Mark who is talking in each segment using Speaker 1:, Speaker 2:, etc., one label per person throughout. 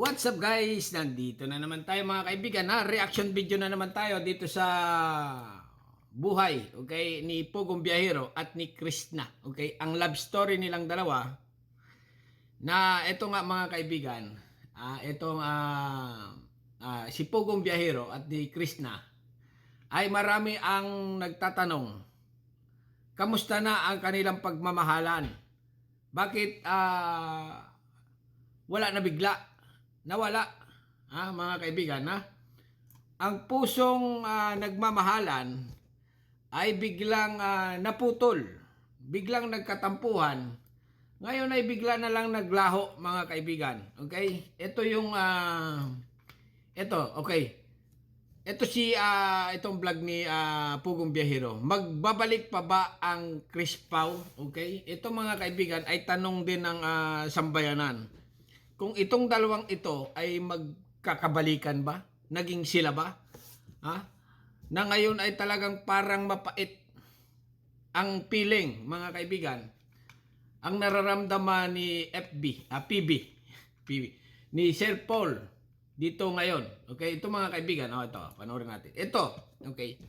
Speaker 1: What's up guys? Nandito na naman tayo mga kaibigan na reaction video na naman tayo dito sa buhay, okay, ni Pugong Biyahero at ni Krishna, okay? Ang love story nilang dalawa na ito nga mga kaibigan, si Pugong Biyahero at ni Krishna ay marami ang nagtatanong, kamusta na ang kanilang pagmamahalan? Bakit wala na bigla? Nawala, mga kaibigan, ang pusong nagmamahalan ay biglang naputol, biglang nagkatampuhan. Ngayon ay bigla na lang naglaho, mga kaibigan. Okay? Ito yung okay. Ito itong vlog ni Pugong Biyahero. Magbabalik pa ba ang Chris Pao? Okay? Ito mga kaibigan ay tanong din ng sambayanan. Kung itong dalawang ito ay magkakabalikan ba? Naging sila ba? Na ngayon ay talagang parang mapait ang feeling, mga kaibigan. Ang nararamdaman ni PB, ni Sir Paul dito ngayon. Okay, ito mga kaibigan, ito, panoorin natin. Ito, okay.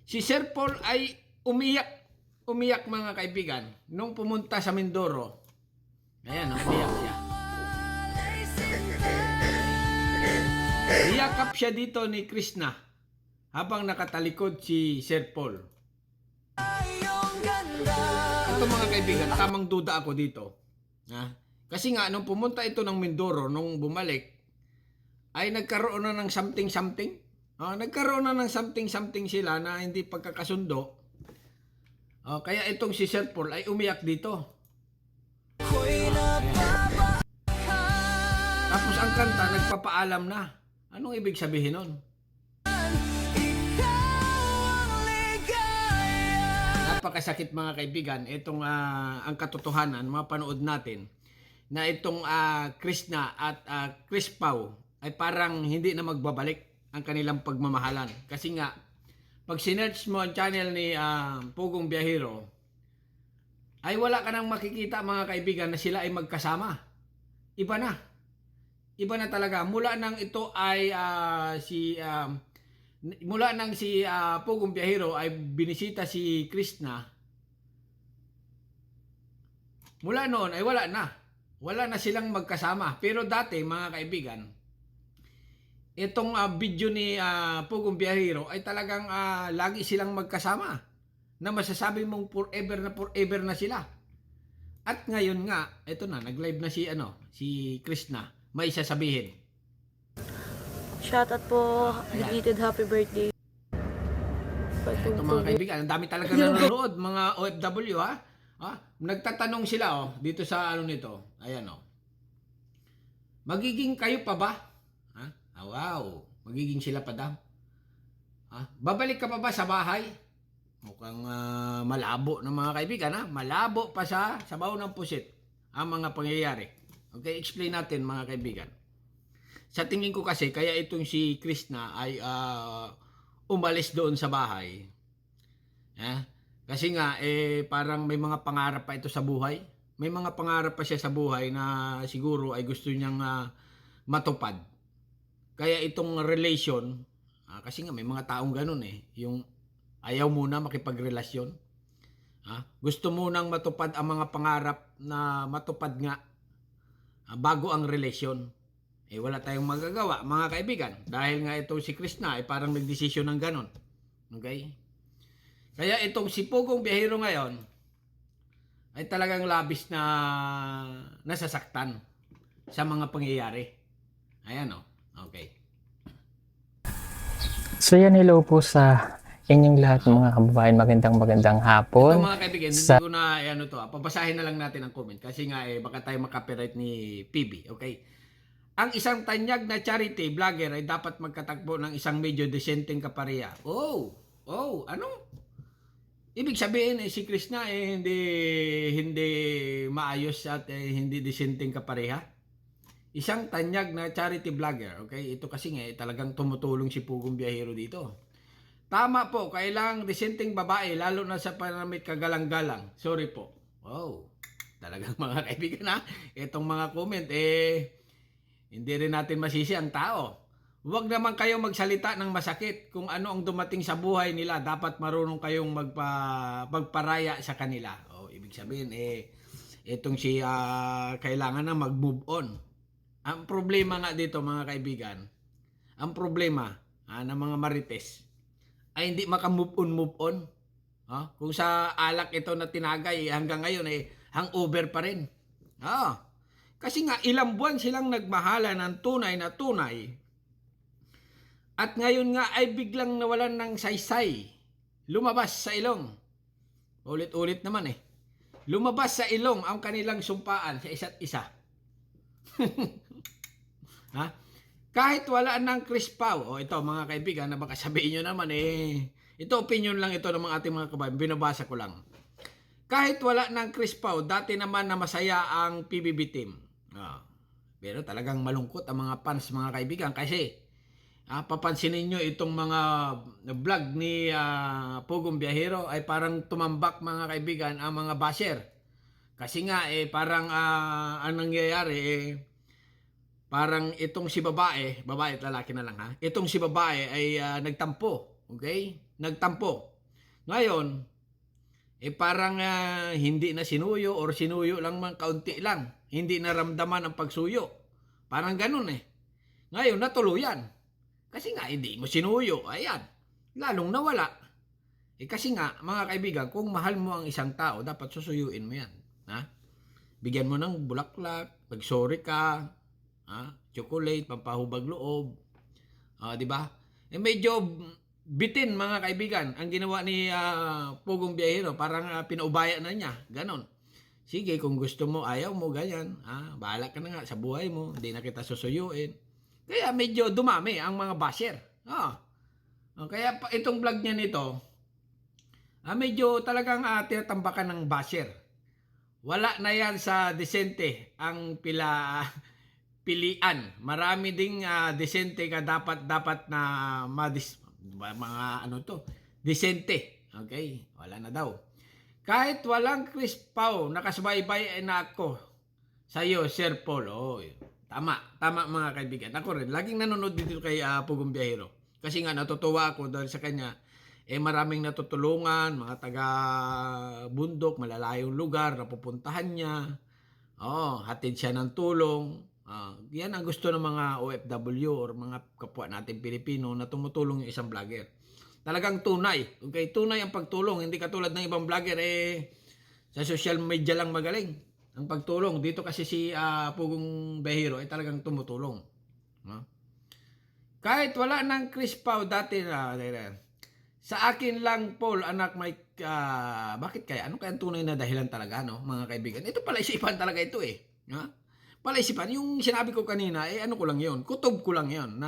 Speaker 1: Si Sir Paul ay umiyak mga kaibigan nung pumunta sa Mindoro. Ayan, umiyak siya. Iyakap siya dito ni Krishna habang nakatalikod si Sir Paul. Ito mga kaibigan, tamang duda ako dito. Kasi nga, nung pumunta ito ng Mindoro, nung bumalik, ay nagkaroon na ng something-something. Nagkaroon na ng something-something sila na hindi pagkakasundo. Kaya itong si Sir Paul ay umiyak dito. Tapos ang kanta, nagpapaalam na. Anong ibig sabihin nun? Napakasakit mga kaibigan. Itong ang katotohanan, mapanood natin na itong Krishna at Chris Pao ay parang hindi na magbabalik ang kanilang pagmamahalan. Kasi nga, pag sinearch mo ang channel ni Pugong Biyahero, ay wala ka nang makikita mga kaibigan na sila ay magkasama. Iba na. Iba na talaga. Mula nang ito ay si Pugong Biyahero ay binisita si Krishna. Mula noon ay wala na. Wala na silang magkasama. Pero dati mga kaibigan, itong video ni Pugong Biyahero ay talagang lagi silang magkasama. Na masasabi mong forever na sila. At ngayon nga, ito na, nag-live na si Krishna. May sasabihin.
Speaker 2: Shoutout po, belated happy birthday.
Speaker 1: Ito mga kaibigan, ang dami talaga nanonood, mga OFW Nagtatanong sila dito sa nito. Ayan Magiging kayo pa ba? Wow, magiging sila pa daw. Babalik ka pa ba sa bahay? Mukhang malabo na mga kaibigan Malabo pa sa sabaw ng pusit ang mga pangyayari. Okay, explain natin mga kaibigan. Sa tingin ko kasi, kaya itong si Krishna ay umalis doon sa bahay. Kasi nga, parang may mga pangarap pa ito sa buhay. May mga pangarap pa siya sa buhay na siguro ay gusto niyang matupad. Kaya itong relation, kasi nga may mga taong ganun yung ayaw muna makipagrelasyon. Gusto munang matupad ang mga pangarap na matupad nga bago ang relasyon. Wala tayong magagawa mga kaibigan. Dahil nga itong si Krishna ay parang nagdesisyon ng ganon. Okay? Kaya itong si Pugong Biyahero ngayon ay talagang labis na nasasaktan sa mga pangyayari. Ayan Okay.
Speaker 3: So yan, hello po sa inyong lahat mga kababayan. Magandang hapon.
Speaker 1: Ito mga kaibigan, hindi ko na pabasahin na lang natin ang comment kasi nga baka tayo makapiright ni PB. Okay? Ang isang tanyag na charity vlogger ay dapat magkatagpo ng isang medyo desenteng kapareha. Anong ibig sabihin si Krishna hindi maayos at hindi desenteng kapareha? Isang tanyag na charity vlogger. Okay? Ito kasi nga talagang tumutulong si Pugong Biyahero dito. Tama po, kailangang desenteng babae, lalo na sa panamit kagalang-galang. Sorry po. Wow, talagang mga kaibigan itong mga comment, Hindi rin natin masisi ang tao. Huwag naman kayong magsalita ng masakit kung ano ang dumating sa buhay nila. Dapat marunong kayong magparaya sa kanila. O, ibig sabihin, itong kailangan na mag-move on. Ang problema nga dito, mga kaibigan, ang problema ng mga marites ay hindi maka-move on. Kung sa alak ito na tinagay, hanggang ngayon, hangover pa rin. Kasi nga, ilang buwan silang nagmahala ng tunay na tunay. At ngayon nga ay biglang nawalan ng saysay. Lumabas sa ilong. Ulit-ulit naman Lumabas sa ilong ang kanilang sumpaan sa isa't isa. Kahit wala ng crispaw. Ito mga kaibigan, na baka sabihin nyo naman ito opinion lang ito ng mga ating mga kabayan. Binabasa ko lang. Kahit wala ng crispaw, dati naman na masaya ang PBB team. Pero talagang malungkot ang mga fans, mga kaibigan, kasi papansinin nyo itong mga vlog ni Pugong Biyahero ay parang tumambak, mga kaibigan, ang mga basher. Kasi nga parang ang nangyayari parang itong si babae at lalaki na lang itong si babae ay nagtampo, okay? Nagtampo. Ngayon, parang hindi na sinuyo or sinuyo lang man kaunti lang. Hindi naramdaman ang pagsuyo. Parang ganun Ngayon, natuluyan. Kasi nga, hindi mo sinuyo. Ayan. Lalong nawala. Kasi nga, mga kaibigan, kung mahal mo ang isang tao, dapat susuyuin mo yan. Bigyan mo ng bulaklak, pag-sorry ka, chocolate, pampahubag loob. Di ba? Medyo bitin, mga kaibigan, ang ginawa ni Pugong Biyahero. Parang pinaubaya na niya. Ganon. Sige, kung gusto mo, ayaw mo, ganyan. Bahala ka na nga sa buhay mo. Hindi na kita susuyuin. Kaya medyo dumami ang mga basher. Kaya itong vlog niya nito, medyo talagang tinatambakan ng basher. Wala na yan sa desente ang pilian. Marami ding desente ka dapat na mga desente. Okay? Wala na daw. Kahit walang crispaw, nakasubaybay na ako sa iyo, Sir Paul. Tama mga kaibigan. Ako rin, laging nanonood dito kay Pugong Biyahero. Kasi nga natutuwa ako dahil sa kanya, maraming natutulungan, mga taga bundok, malalayong lugar na pupuntahan niya. Hatid siya ng tulong. Yan ang gusto ng mga OFW or mga kapwa natin Pilipino na tumutulong yung isang vlogger. Talagang tunay. Okay, tunay ang pagtulong. Hindi katulad ng ibang vlogger sa social media lang magaling ang pagtulong. Dito kasi si Pugong Biyahero ay talagang tumutulong. Kahit wala ng crispaw dati sa akin lang, Paul, anak, may bakit kaya? Ano kaya ang tunay na dahilan talaga, mga kaibigan? Ito pala isipan talaga ito Palaisipan, yung sinabi ko kanina, ano ko lang yon, kutob ko lang yon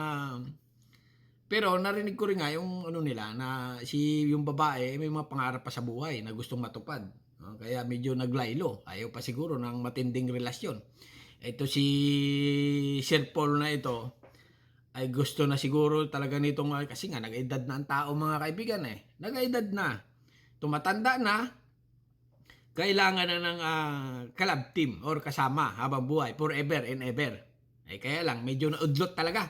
Speaker 1: pero narinig ko rin nga yung nila na yung babae may mga pangarap pa sa buhay na gustong matupad. Kaya medyo naglaylo. Ayaw pa siguro ng matinding relasyon. Ito si Sir Paul na ito ay gusto na siguro talaga nitong kasi nga nag-edad na ang tao, mga kaibigan Nag-edad na. Tumatanda na. Kailangan na ng kalab team or kasama habang buhay forever and ever. Kaya lang medyo naudlot talaga.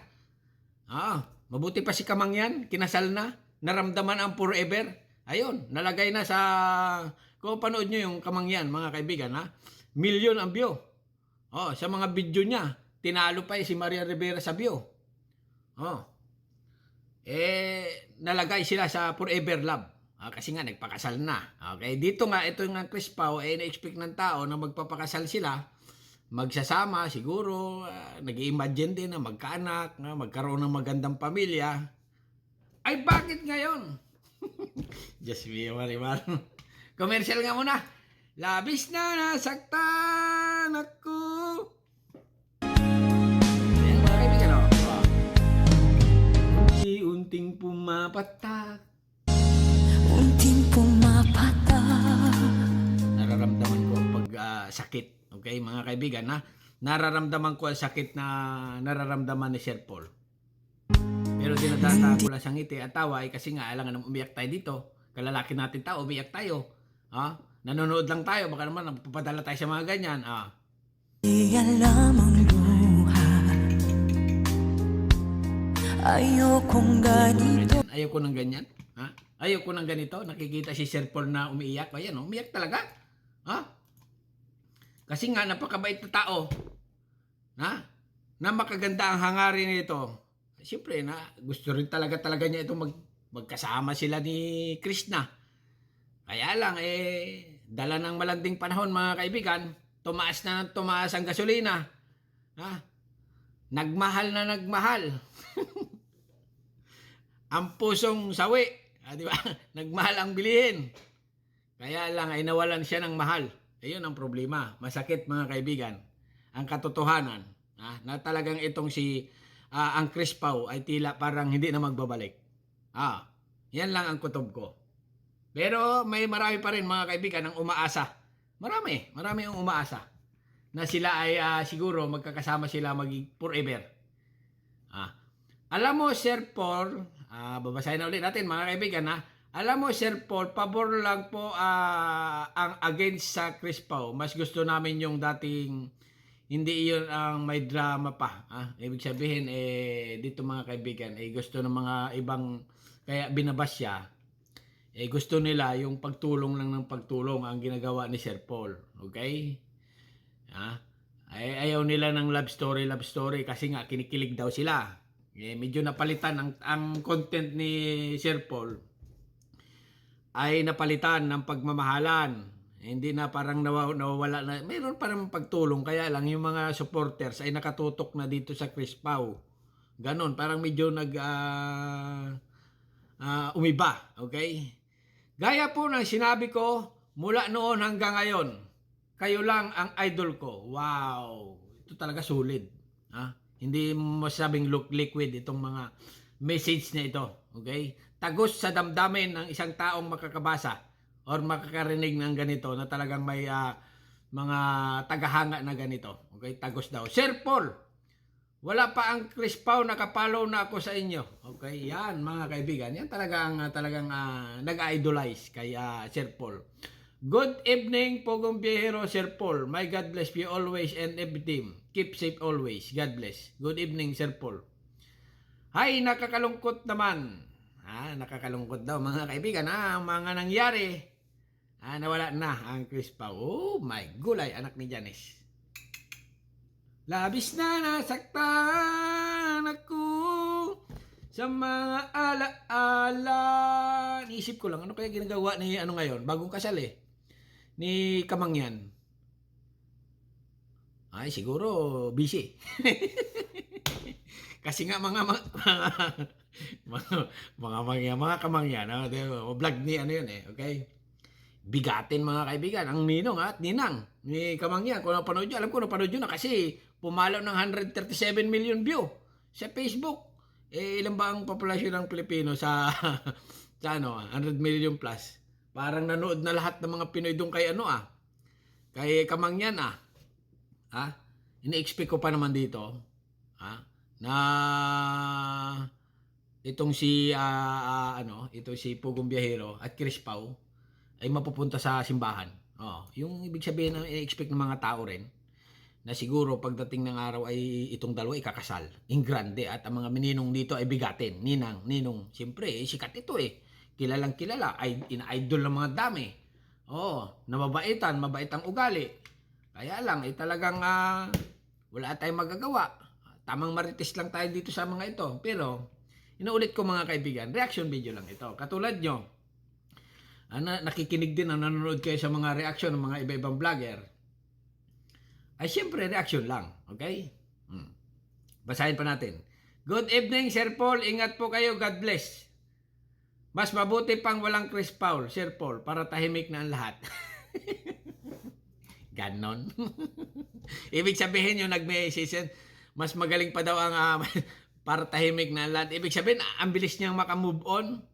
Speaker 1: Mabuti pa si Kamangyan, kinasal na, naramdaman ang forever. Ayun, nalagay na sa kung panood nyo yung Kamangyan, mga kaibigan milyon ang view. Sa mga video niya, tinalo pa si Maria Rivera sa view. Nalagay sila sa forever love. Kasi nga nagpakasal na. Okay, dito nga ito nga crispaw na-expect ng tao na magpapakasal sila, magsasama siguro, nag-i-imagine din na magkaanak, magkaroon ng magandang pamilya. Ay bakit ngayon? Just me, Marimar. Commercial nga muna. Labis na nasaktan ako. Ayan, mga kaibigan, unti-unting pumapatak.
Speaker 2: Unting pumapatak.
Speaker 1: Nararamdaman ko ang sakit. Okay, mga kaibigan, nararamdaman ko ang sakit na nararamdaman ni Sir Paul. Pero dinadata ko lang sa ngiti at tawa kasi nga alangan na umiyak tayo dito. Kalalaki natin tao, umiyak tayo. Nanonood lang tayo, baka naman napapadala tayo sa mga ganyan.
Speaker 2: Di alam ang luha Ayokong ganito.
Speaker 1: Ayoko ng ganyan. Ha? Ayoko ng ganito. Nakikita si Sir Paul na umiiyak. Ayan, umiiyak talaga. Ha? Kasi nga, napakabait na tao. Ha? Na makaganda ang hangarin nito. Siyempre, na gusto rin talaga niya itong magkasama sila ni Krishna. Kaya lang, dala ng malanding panahon, mga kaibigan, tumaas na ng tumaas ang gasolina. Ha? Nagmahal na nagmahal. Ang pusong sawi, di ba? Nagmahal ang bilihin. Kaya lang ay nawalan siya ng mahal. Ayun ang problema. Masakit, mga kaibigan. Ang katotohanan, na talagang itong si ang Chris Pau ay tila parang hindi na magbabalik. Yan lang ang kutob ko. Pero may marami pa rin, mga kaibigan, ang umaasa. Marami ang umaasa na sila ay siguro magkakasama sila forever. Alam mo, Sir Paul, babasahin na ulit natin, mga kaibigan, Alam mo, Sir Paul, pabor lang po ang against sa Chris Pau. Mas gusto namin yung dating hindi iyon ang may drama pa. Ibig sabihin, dito mga kaibigan, gusto ng mga ibang, kaya binabas siya, gusto nila yung pagtulong lang ng pagtulong ang ginagawa ni Sir Paul. Okay? Ayaw nila ng love story kasi nga kinikilig daw sila. Medyo napalitan ang content ni Sir Paul ay napalitan ng pagmamahalan. Hindi na parang nawawala na. Mayroon parang pagtulong, kaya lang yung mga supporters ay nakatutok na dito sa Chris Pau. Ganon, parang medyo umiba. Okay? Gaya po ng sinabi ko mula noon hanggang ngayon, kayo lang ang idol ko. Wow! Ito talaga solid. Hindi masabing look liquid itong mga message na ito. Okay? Tagos sa damdamin ng isang taong makakabasa or makakarinig ng ganito na talagang may mga tagahanga na ganito. Okay? Tagos daw. Sir Paul, wala pa ang Chris Pau, nakapollow na ako sa inyo. Okay? Yan, mga kaibigan. Yan talagang nag-idolize kay Sir Paul. Good evening, Pogong Biyahero, Sir Paul. My God bless you always and every team. Keep safe always. God bless. Good evening, Sir Paul. Hay, nakakalungkot naman. Nakakalungkot daw, mga kaibigan. Ang mga nangyari. Nawala na ang Chris Pau. Oh my gulay, anak ni Janice. Labis na nasaktan ako sa mga alaala. Iisip ko lang, ano kaya ginagawa ni ngayon? Bagong kasal ni Kamangyan. Ay, siguro busy. Kasi nga mga kamangyan, vlog ni yun okay? Bigatin, mga kaibigan, ang ninong at ninang ni Kamangyan. Kung napanood nyo, alam ko napanood nyo na kasi pumalo ng 137 million view sa Facebook. Ilan ba ang populasyon ng Pilipino sa 100 million plus? Parang nanood na lahat ng mga Pinoy doon kay kay Kamangyan ini-expect ko pa naman dito na itong si Pugong Biyahero at Chris Pau ay mapupunta sa simbahan. Yung ibig sabihin na i-expect ng mga tao rin na siguro pagdating ng araw ay itong dalawa ikakasal in grande at ang mga mininong dito ay bigatin. Ninong, siyempre sikat ito kilalang kilala, ay ina-idol ng mga dami. Mabait ang ugali. Kaya lang talagang wala tayong magagawa. Tamang marites lang tayo dito sa mga ito. Pero inuulit ko, mga kaibigan, reaction video lang ito. Katulad nyo, nakikinig din, nanonood kayo sa mga reaction ng mga iba-ibang vlogger. Ay siyempre reaction lang. Okay? Basahin pa natin. Good evening, Sir Paul. Ingat po kayo. God bless. Mas mabuti pang walang Chris Paul, Sir Paul, para tahimik na ang lahat. Ganon. Ibig sabihin yung nag-message, mas magaling pa daw ang para tahimik na ang lahat. Ibig sabihin, ang bilis niyang makamove on.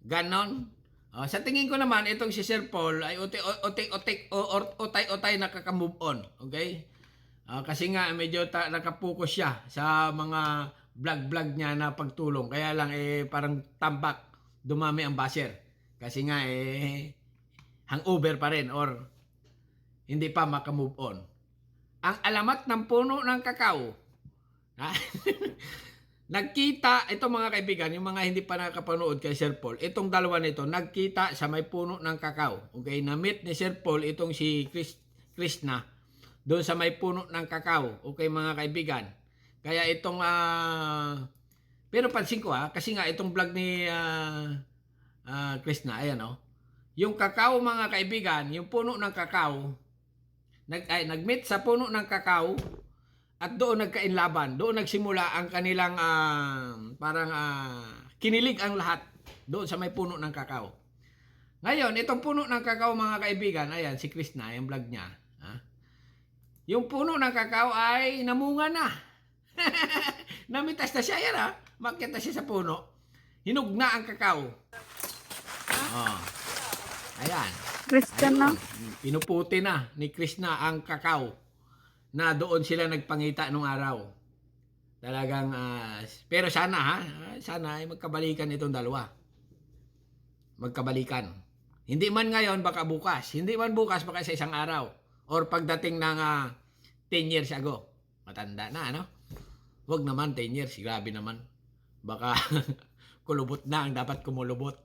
Speaker 1: Ganon. Sa tingin ko naman, itong si Sir Paul ay otay nakakamove on. Okay? Kasi nga, medyo nakapokus siya sa mga vlog niya na pagtulong. Kaya lang, parang tambak. Dumami ang basher. Kasi nga, hangover pa rin or hindi pa makamove on. Ang alamat ng puno ng kakao Nagkita, ito mga kaibigan, yung mga hindi pa nakapanood kay Sir Paul, itong dalawa nito, nagkita sa may puno ng kakao. Okay, na-meet ni Sir Paul itong si Krishna doon sa may puno ng kakao. Okay mga kaibigan. Kaya itong, pero pansin ko kasi nga itong vlog ni Krishna, ayan yung kakao mga kaibigan, yung puno ng kakao, nag-meet sa puno ng kakao, at doon nagkainlaban, doon nagsimula ang kanilang parang kinilig ang lahat doon sa may puno ng kakao. Ngayon, itong puno ng kakao mga kaibigan, ayan si Krishna, yung vlog niya. Yung puno ng kakao ay namunga na. Namitas na siya yan Makita siya sa puno. Hinog na ang kakao. Ayan.
Speaker 4: Christian na.
Speaker 1: Pinuputi na ni Krishna ang kakao na doon sila nagpangita nung araw. Talagang, pero sana sana ay magkabalikan itong dalawa. Magkabalikan. Hindi man ngayon, baka bukas. Hindi man bukas, baka sa isang araw. Or pagdating ng 10 years ago. Matanda na, Huwag naman 10 years, grabe naman. Baka kulubot na ang dapat kumulubot.